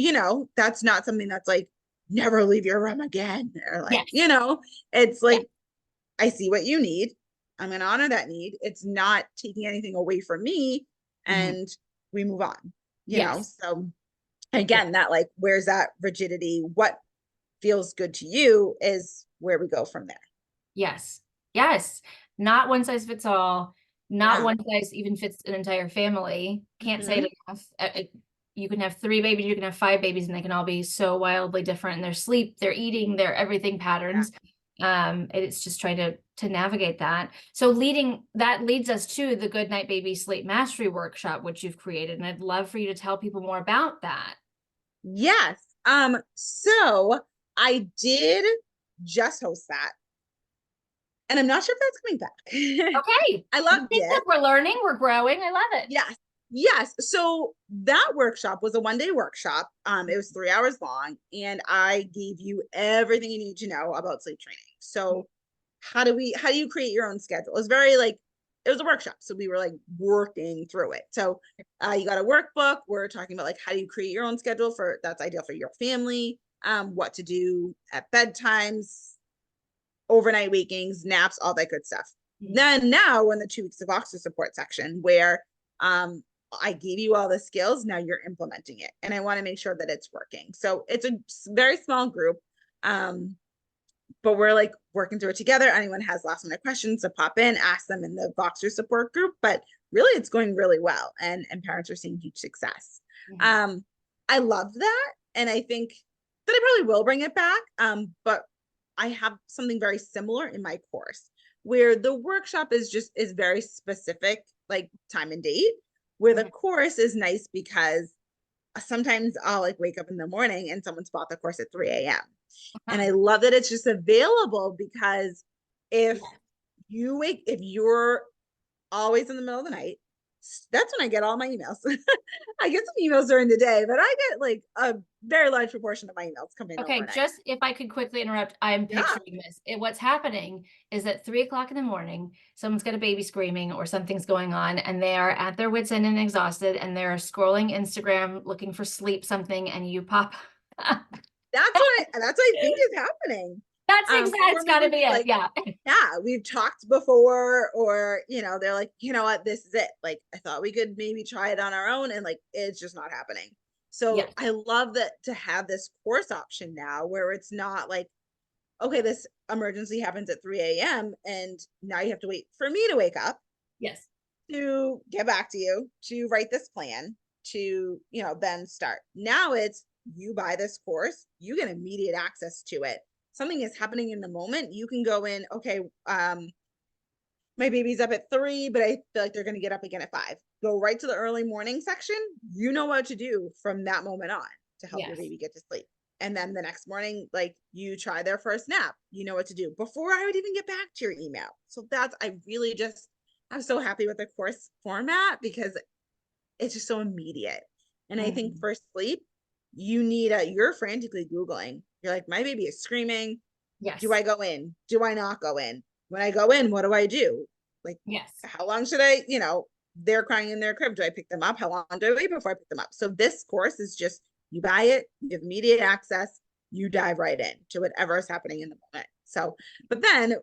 That's not something that's like, never leave your room again. Or like, Yes. it's Yeah. like, I see what you need. I'm going to honor that need. It's not taking anything away from me. And we move on, Yes. So again, that like, where's that rigidity? What feels good to you is where we go from there. Yes. Yes. Not one size fits all. Not Yeah. one size even fits an entire family. Can't say Mhm. it enough. You can have 3 babies, you can have 5 babies, and they can all be so wildly different in their sleep, their eating, their everything patterns. It's just trying to navigate that. So that leads us to the Good Night Baby Sleep Mastery Workshop, which you've created. And I'd love for you to tell people more about that. Yes. So I did just host that, and I'm not sure if that's coming back. Okay. I loved it. Look, we're learning, we're growing. I love it. Yes. Yes. So that workshop was a 1-day workshop. It was 3 hours long, and I gave you everything you need to know about sleep training. So how do you create your own schedule? It was a workshop. So we were like working through it. So you got a workbook. We're talking about like, how do you create your own schedule that's ideal for your family, what to do at bedtimes, overnight wakings, naps, all that good stuff. Then now we're in the 2 weeks of Oxer support section where I gave you all the skills. Now you're implementing it, and I want to make sure that it's working. So it's a very small group, but we're like working through it together. Anyone has last minute questions to pop in, ask them in the Voxer support group. But really, it's going really well, and parents are seeing huge success. I love that, and I think that I probably will bring it back. But I have something very similar in my course where the workshop is very specific, like time and date, where the course is nice because sometimes I'll like wake up in the morning and someone's bought the course at 3 a.m. And I love that it's just available because if you're always in the middle of the night, that's when I get all my emails. I get some emails during the day, but I get like a very large proportion of my emails coming Okay, overnight. just if I could quickly interrupt, I'm picturing this. What's happening is at 3 o'clock in the morning, someone's got a baby screaming or something's going on, and they are at their wits' end and exhausted, and they're scrolling Instagram looking for sleep something, and you pop. That's what I think is happening. That's exactly, it's gotta be it. Like, yeah, we've talked before, or they're like, you know what, this is it. Like, I thought we could maybe try it on our own, and like it's just not happening. So Yes. I love that to have this course option now where it's not like, okay, this emergency happens at 3 a.m. and now you have to wait for me to wake up Yes. to get back to you, to write this plan, to then start. Now it's, you buy this course, you get immediate access to it. Something is happening in the moment, you can go in, okay, my baby's up at 3, but I feel like they're going to get up again at 5. Go right to the early morning section. You know what to do from that moment on to help your baby get to sleep. And then the next morning, like, you try their first nap, you know what to do before I would even get back to your email. So I'm so happy with the course format because it's just so immediate. And I think for sleep, you're frantically Googling. You're like, my baby is screaming. Yes. Do I go in? Do I not go in? When I go in, what do I do? Like, how long should I, they're crying in their crib. Do I pick them up? How long do I wait before I pick them up? So this course is just, you buy it, you have immediate access, you dive right in to whatever is happening in the moment. So, but then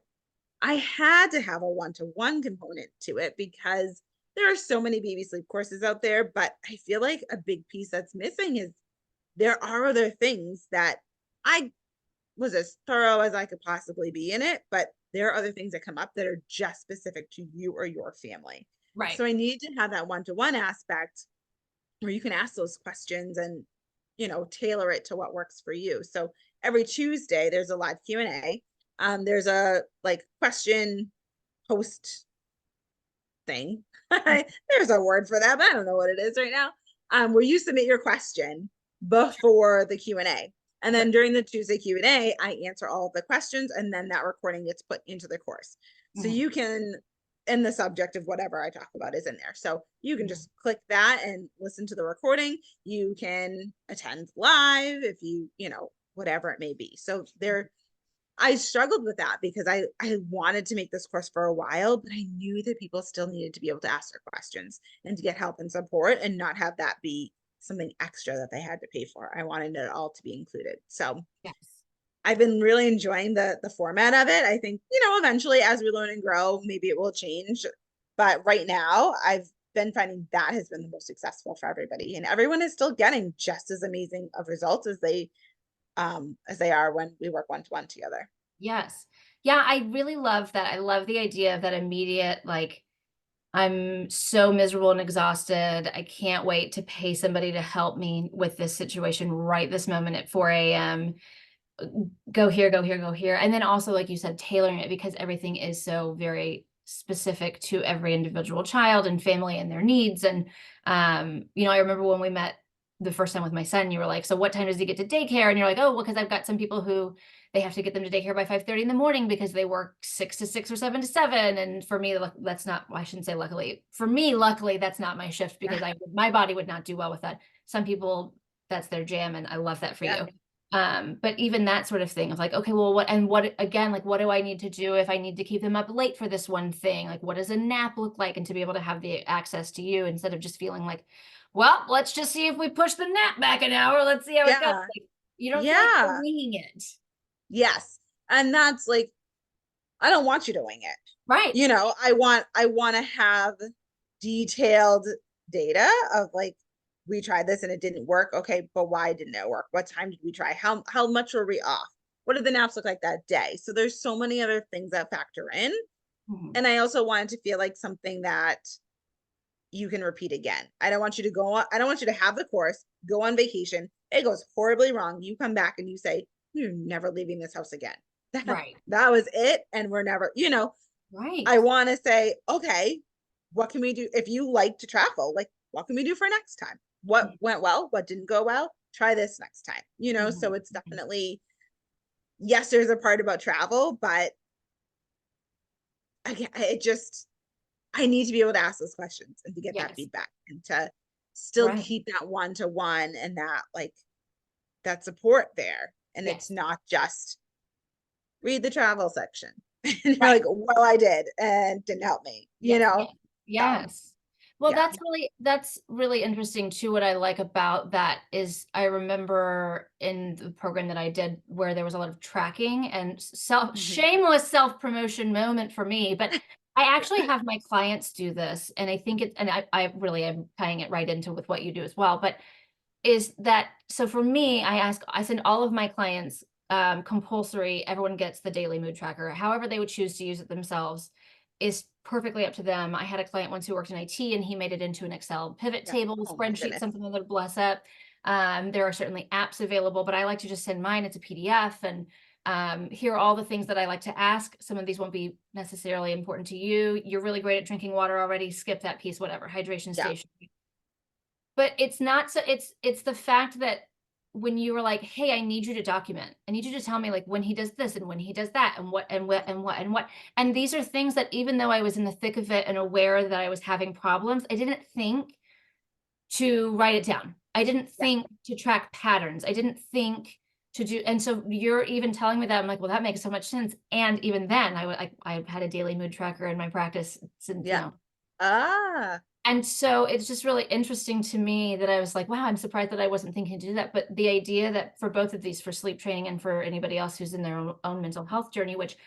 I had to have a one-to-one component to it because there are so many baby sleep courses out there, but I feel like a big piece that's missing is there are other things that I was as thorough as I could possibly be in it, but there are other things that come up that are just specific to you or your family. Right. So I need to have that one-to-one aspect where you can ask those questions and, tailor it to what works for you. So every Tuesday there's a live Q&A. There's a like question post thing. There's a word for that, but I don't know what it is right now. Where you submit your question before the Q&A. And then during the Tuesday Q&A, I answer all of the questions, and then that recording gets put into the course. So you can, and the subject of whatever I talk about is in there. So you can just click that and listen to the recording. You can attend live if you know, whatever it may be. So I struggled with that because I wanted to make this course for a while, but I knew that people still needed to be able to ask their questions and to get help and support and not have that be something extra that they had to pay for. I wanted it all to be included. So Yes. I've been really enjoying the format of it. I think, you know, eventually as we learn and grow, maybe it will change. But right now, I've been finding that has been the most successful for everybody. And everyone is still getting just as amazing of results as they are when we work one-to-one together. Yes. Yeah, I really love that. I love the idea of that immediate, like, I'm so miserable and exhausted. I can't wait to pay somebody to help me with this situation right this moment at 4 a.m. Go here, go here, go here. And then also, like you said, tailoring it because everything is so very specific to every individual child and family and their needs. And, you know, I remember when we met the first time with my son, you were like, so what time does he get to daycare? And you're like, oh, well, because I've got some people who they have to get them to daycare by 5:30 in the morning because they work 6 to 6 or 7 to 7. And for me, that's not, I shouldn't say luckily. For me, luckily, that's not my shift because my body would not do well with that. Some people, that's their jam. And I love that for you. But even that sort of thing of like, okay, well, what again, like, what do I need to do if I need to keep them up late for this one thing? Like, what does a nap look like? And to be able to have the access to you instead of just feeling like, well, let's just see if we push the nap back an hour. Let's see how it goes. Like, you don't feel like you're winging it. Yes. And that's like, I don't want you to wing it. Right. You know, I want to have detailed data of like, we tried this and it didn't work. Okay, but why didn't it work? What time did we try? How much were we off? What did the naps look like that day? So there's so many other things that factor in. And I also wanted to feel like something that you can repeat again. I don't want you to go on, I don't want you to have the course, go on vacation. It goes horribly wrong. You come back and you say, you're never leaving this house again. Right. That was it. And we're never, you know, right. I want to say, okay, what can we do? If you like to travel, like, what can we do for next time? What went well? What didn't go well? Try this next time, you know? So it's definitely, yes, there's a part about travel, but again, I need to be able to ask those questions and to get that feedback and to still keep that one-to-one and that, like, that support there. And it's not just read the travel section. And you're like, well, I did and didn't help me, you know? Yes. Well, that's really interesting too. What I like about that is I remember in the program that I did where there was a lot of tracking and shameless self-promotion moment for me, but I actually have my clients do this. And I think and I really am tying it right into with what you do as well, but is that, so for me, I send all of my clients compulsory, everyone gets the daily mood tracker, however they would choose to use it themselves is perfectly up to them. I had a client once who worked in IT and he made it into an Excel pivot table, spreadsheet, something that would bless up. There are certainly apps available, but I like to just send mine. It's a PDF and here are all the things that I like to ask. Some of these won't be necessarily important to you. You're really great at drinking water already. Skip that piece, whatever, hydration station. But it's not so it's the fact that when you were like, hey, I need you to document, I need you to tell me like when he does this and when he does that and what and what and what and what. And these are things that even though I was in the thick of it and aware that I was having problems, I didn't think to write it down. I didn't think to track patterns. I didn't think to do. And so you're even telling me that I'm like, well, that makes so much sense. And even then I had a daily mood tracker in my practice since, you know. And so it's just really interesting to me that I was like, wow, I'm surprised that I wasn't thinking to do that. But the idea that for both of these, for sleep training and for anybody else who's in their own mental health journey, which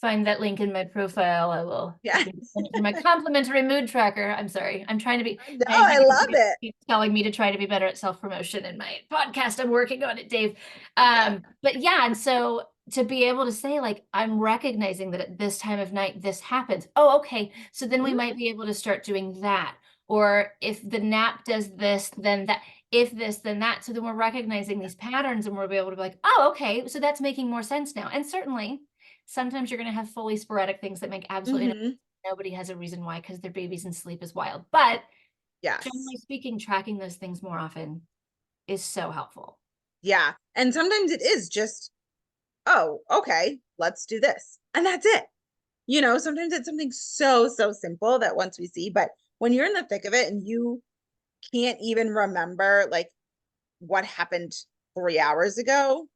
find that link in my profile, I will for my complimentary mood tracker. I'm sorry. I'm trying to be. No, I love it. Keep telling me to try to be better at self-promotion in my podcast. I'm working on it, Dave. But yeah, and so to be able to say, like, I'm recognizing that at this time of night, this happens. Oh, okay. So then we might be able to start doing that. Or if the nap does this, then that. If this, then that. So then we're recognizing these patterns and we'll be able to be like, oh, okay. So that's making more sense now. And certainly Sometimes you're going to have fully sporadic things that make absolutely no Mm-hmm. sense. Nobody has a reason why, because their baby's in sleep is wild. But Yes. generally speaking, tracking those things more often is so helpful. Yeah. And sometimes it is just, oh, okay, let's do this. And that's it. Sometimes it's something so, so simple that once we see, but when you're in the thick of it and you can't even remember like what happened 3 hours ago,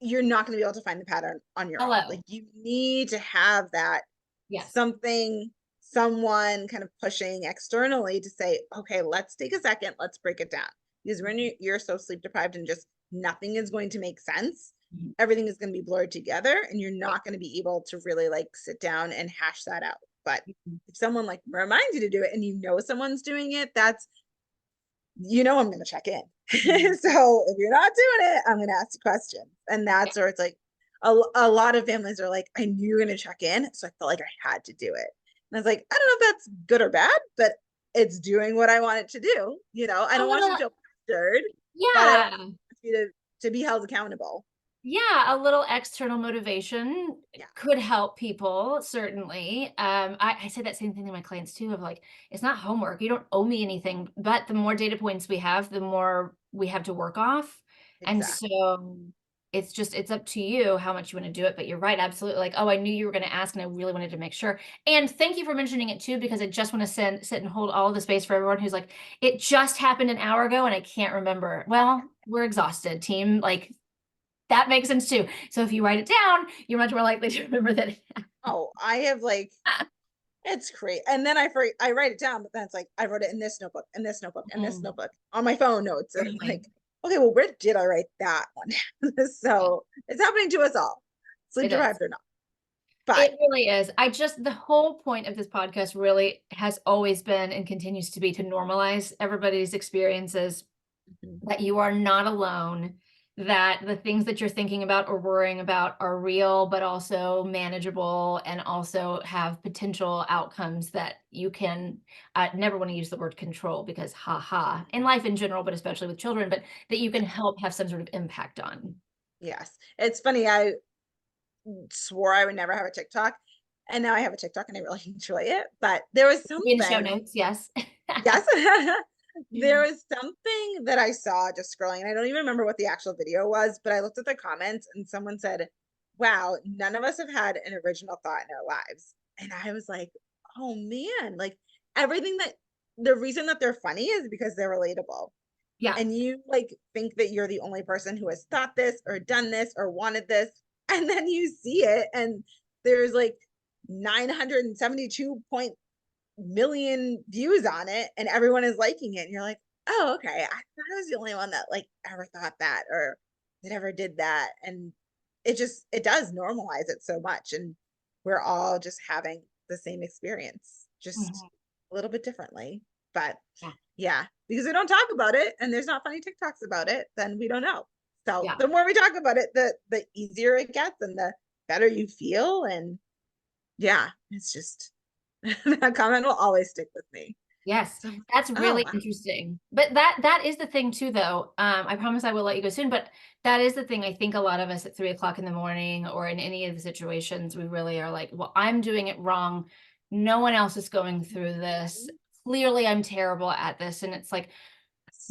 you're not going to be able to find the pattern on your own. Like Hello. you need to have that Yes. something, someone kind of pushing externally to say, okay, let's take a second, let's break it down. Because when you're so sleep deprived and just nothing is going to make sense, Mhm. everything is going to be blurred together and you're not going to be able to really like sit down and hash that out. But if someone like reminds you to do it and someone's doing it, that's I'm going to check in. Mhm. So if you're not doing it, I'm going to ask you questions. And Yeah. that's where it's like a lot of families are like, I knew you were going to check in. So I felt like I had to do it. And I was like, I don't know if that's good or bad, but it's doing what I want it to do. I A don't want you to little, feel pressured, but I want yeah. you to be held accountable. Yeah, a little external motivation Yeah, could help people, certainly. I say that same thing to my clients too, of like, it's not homework. You don't owe me anything, but the more data points we have, the more we have to work off. And exactly. so it's up to you how much you want to do it. But you're right, absolutely. Like, oh, I knew you were going to ask, and I really wanted to make sure. And thank you for mentioning it too, because I just want to sit and hold all the space for everyone who's like, it just happened an hour ago and I can't remember. Well, we're exhausted, team. Like, that makes sense too. So if you write it down, you're much more likely to remember that. Oh, I have like it's great. And then I write it down, but then it's like I wrote it in this notebook, and this notebook, and this Mm, notebook on my phone notes. And I'm certainly. like, okay, well, where did I write that one? Yeah, So it's happening to us all, sleep it is. deprived or not. But It really is. The whole point of this podcast really has always been and continues to be to normalize everybody's experiences, that you are not alone, that the things that you're thinking about or worrying about are real, but also manageable and also have potential outcomes that you can, I never want to use the word control because ha, in life in general, but especially with children, but that you can help have some sort of impact on. yes, it's funny. I swore I would never have a TikTok, and now I have a TikTok, and I really enjoy it. But there was Be in the show something. notes, yes. Yes. There was something that I saw just scrolling, and I don't even remember what the actual video was, but I looked at the comments and someone said, wow, none of us have had an original thought in our lives. And I was like, oh man, like everything that the reason that they're funny is because they're relatable. Yeah. And you like think that you're the only person who has thought this or done this or wanted this. And then you see it, and there's like 972 million views on it and everyone is liking it and you're like, oh, okay, I thought I was the only one that like ever thought that or that ever did that. And it does normalize it so much, and we're all just having the same experience, just Mhm. a little bit differently. But Yeah. yeah, because we don't talk about it and there's not funny TikToks about it, then we don't know. So Yeah. the more we talk about it, the easier it gets and the better you feel. And yeah, it's just that comment will always stick with me. Yes, So I'm like, that's oh really wow. interesting. But that is the thing too, though. I promise I will let you go soon, but that is the thing. I think a lot of us at 3 o'clock in the morning or in any of the situations, we really are like, well, I'm doing it wrong. No one else is going through this. Clearly, I'm terrible at this. And it's like,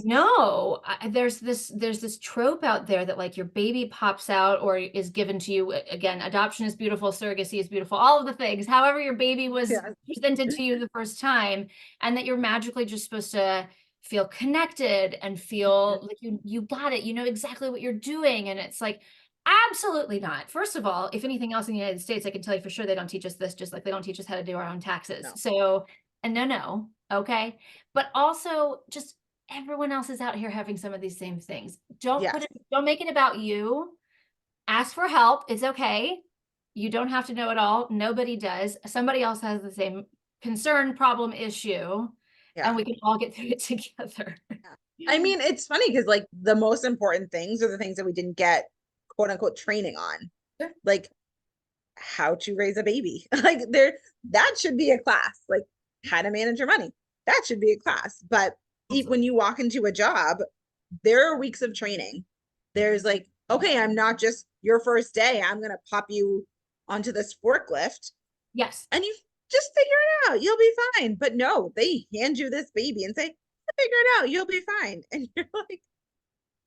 no, there's this trope out there that like your baby pops out or is given to you. Again, adoption is beautiful, surrogacy is beautiful, all of the things. However, your baby was Yeah. presented to you the first time, and that you're magically just supposed to feel connected and feel like you got it. You know exactly what you're doing, and it's like absolutely not. First of all, if anything else in the United States, I can tell you for sure they don't teach us this, just like they don't teach us how to do our own taxes. No. So, and no, okay, but also just everyone else is out here having some of these same things. Yes. Don't make it about you. Ask for help. It's okay. You don't have to know it all. Nobody does. Somebody else has the same concern, problem, issue, and Yeah. we can all get through it together. Yeah. I mean, it's funny because like the most important things are the things that we didn't get quote unquote training on. Sure. Like how to raise a baby. Like that should be a class. Like how to manage your money. That should be a class. But when Absolutely. you walk into a job, there are weeks of training. There's like okay, I'm not just your first day, I'm going to pop you onto this forklift Yes. and you just figure it out. You'll be fine. But no, they hand you this baby and say, figure it out. You'll be fine. And you're like,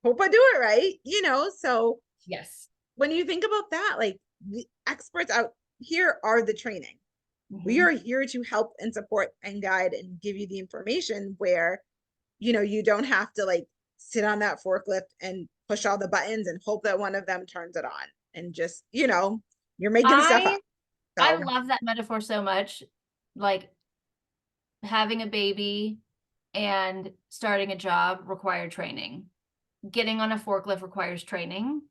hope I do it right. So Yes. when you think about that, like the experts out here are the training. We Mm-hmm. are here to help and support and guide and give you the information where, you don't have to like sit on that forklift and push all the buttons and hope that one of them turns it on and just, you're making stuff I up. I So love that metaphor so much. Like having a baby and starting a job require training. Getting on a forklift requires training.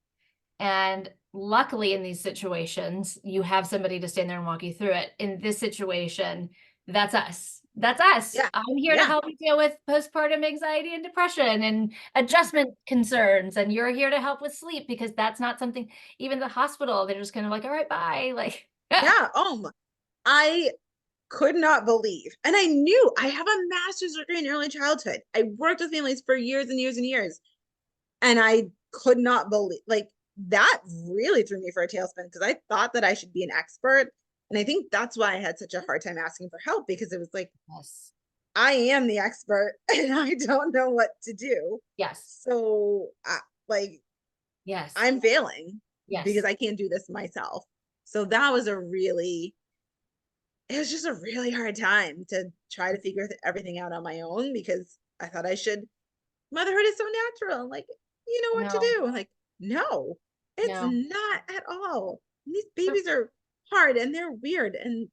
And luckily in these situations, you have somebody to stand there and walk you through it. In this situation, that's us. That's us. yeah, I'm here to yeah, help you deal with postpartum anxiety and depression and adjustment concerns. And you're here to help with sleep because that's not something, even the hospital, they're just kind of like, all right, bye. Like, yeah. I could not believe. And I knew I have a master's degree in early childhood. I worked with families for years and years and years. And I could not believe, like, that really threw me for a tailspin because I thought that I should be an expert. And I think that's why I had such a hard time asking for help because it was like, yes. I am the expert and I don't know what to do. Yes. So, like, Yes. I'm failing because Yes. I can't do this myself. So that was it was just a really hard time to try to figure everything out on my own because I thought I should. Motherhood is so natural. Like, you know what to No, do. Like, no, it's no. not at all. And these So, babies are hard and they're weird and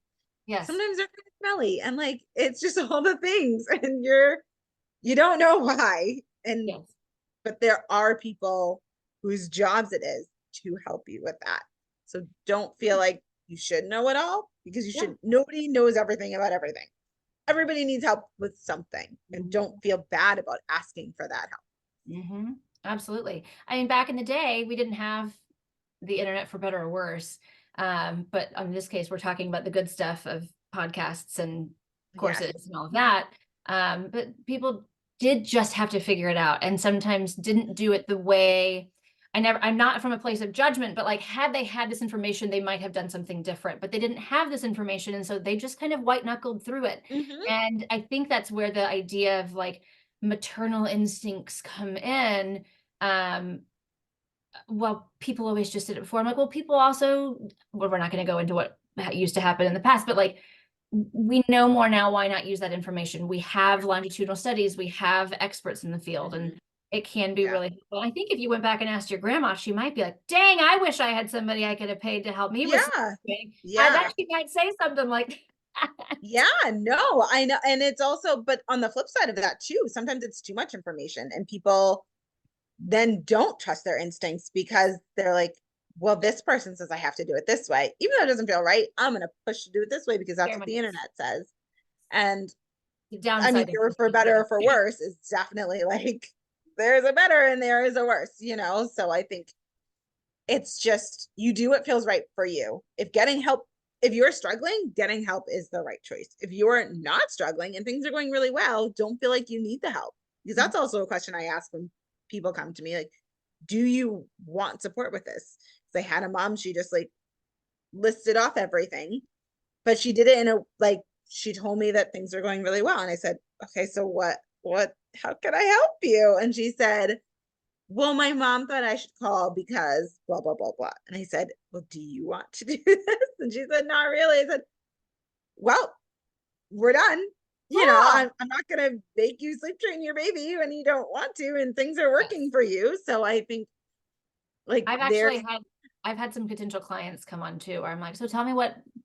yes. sometimes they're kind of smelly and like it's just all the things and you don't know why. And Yes. but there are people whose jobs it is to help you with that. So don't feel like you should know it all because you Yeah. should. Nobody knows everything about everything. Everybody needs help with something and Mhm. don't feel bad about asking for that help. Mm-hmm. Absolutely. I mean, back in the day, we didn't have the internet for better or worse. But in this case, we're talking about the good stuff of podcasts and Yes. courses and all of that. But people did just have to figure it out and sometimes didn't do it the way I'm not from a place of judgment, but like had they had this information, they might have done something different, but they didn't have this information. And so they just kind of white knuckled through it. Mm-hmm. And I think that's where the idea of like maternal instincts come in. Um, well, people always just did it before. I'm like, well, people also, well, we're not going to go into what used to happen in the past, but like we know more now. Why not use that information? We have longitudinal studies, we have experts in the field, Mm-hmm. and it can be Yeah. really helpful. I think if you went back and asked your grandma, she might be like, dang, I wish I had somebody I could have paid to help me with Yeah. something. I Yeah. bet she might say something like, Yeah. No, I know. And it's also, but on the flip side of that too, sometimes it's too much information and people then don't trust their instincts because they're like, well, this person says I have to do it this way. Even though it doesn't feel right, I'm going to push to do it this way because that's what the experiments. internet says. And The I mean, downside for of better or for yeah. worse is definitely like there's a better and there is a worse. So I think it's just you do what feels right for you. If you're struggling, getting help is the right choice. If you're not struggling and things are going really well, don't feel like you need the help. Because that's also a question I ask when people come to me like, do you want support with this? Because I had a mom, she just like listed off everything, but she did it in a like she told me that things are going really well. And I said, okay, so how can I help you? And she said, well, my mom thought I should call because blah, blah, blah, blah. And I said, well, do you want to do this? And she said, not really. I said, well, we're done. Cool. I'm not going to make you sleep train your baby when you don't want to and things are Yes. working for you. So I think like I've there's, actually had I've had some potential clients come on too, where I'm like, so tell me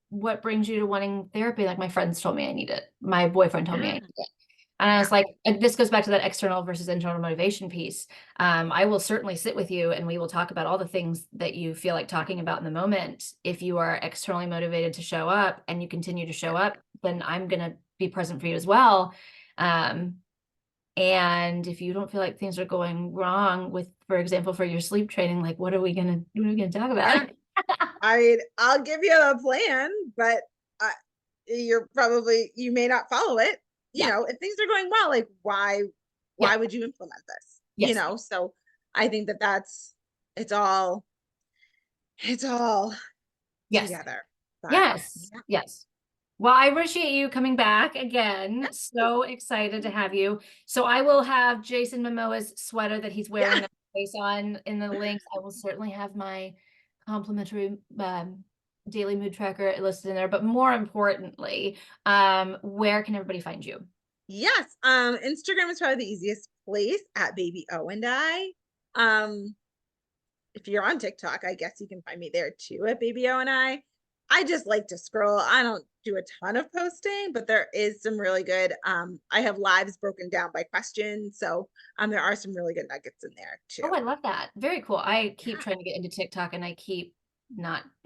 what brings you to wanting therapy? Like my friends told me I need it. My boyfriend told me I yeah, need it. And I yeah, was like, and this goes back to that external versus internal motivation piece. I will certainly sit with you and we will talk about all the things that you feel like talking about in the moment. If you are externally motivated to show up and you continue to show up, then I'm gonna be present for you as well. Um, and if you don't feel like things are going wrong with, for example, for your sleep training, like what are we gonna talk yeah. about? I mean, I'll give you a plan, but uh, you may not follow it. Yeah. If things are going well, like why Yeah. would you implement this? Yes. So I think that's it's all Yes. together. But Yes. yeah. Yes. Well, I appreciate you coming back again. Yes. So excited to have you. So I will have Jason Momoa's sweater that he's wearing Yes. that face on in the links. I will certainly have my complimentary daily mood tracker listed in there. But more importantly, where can everybody find you? Yes. Instagram is probably the easiest place at Baby O and I. If you're on TikTok, I guess you can find me there too at Baby O and I. I just like to scroll. I don't do a ton of posting, but there is some really good. I have lives broken down by questions, so there are some really good nuggets in there too. Oh, I love that. Very cool. I keep Yeah, trying to get into TikTok and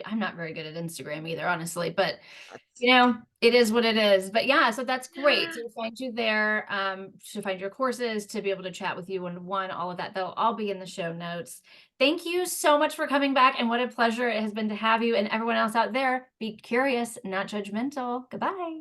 I'm not very good at Instagram either, honestly, but that's, it is what it is. But yeah, so that's great. yeah. So to find you there, to find your courses, to be able to chat with you one-on-one, all of that, they'll all be in the show notes. Thank you so much for coming back, and what a pleasure it has been to have you. And everyone else out there, be curious, not judgmental. Goodbye.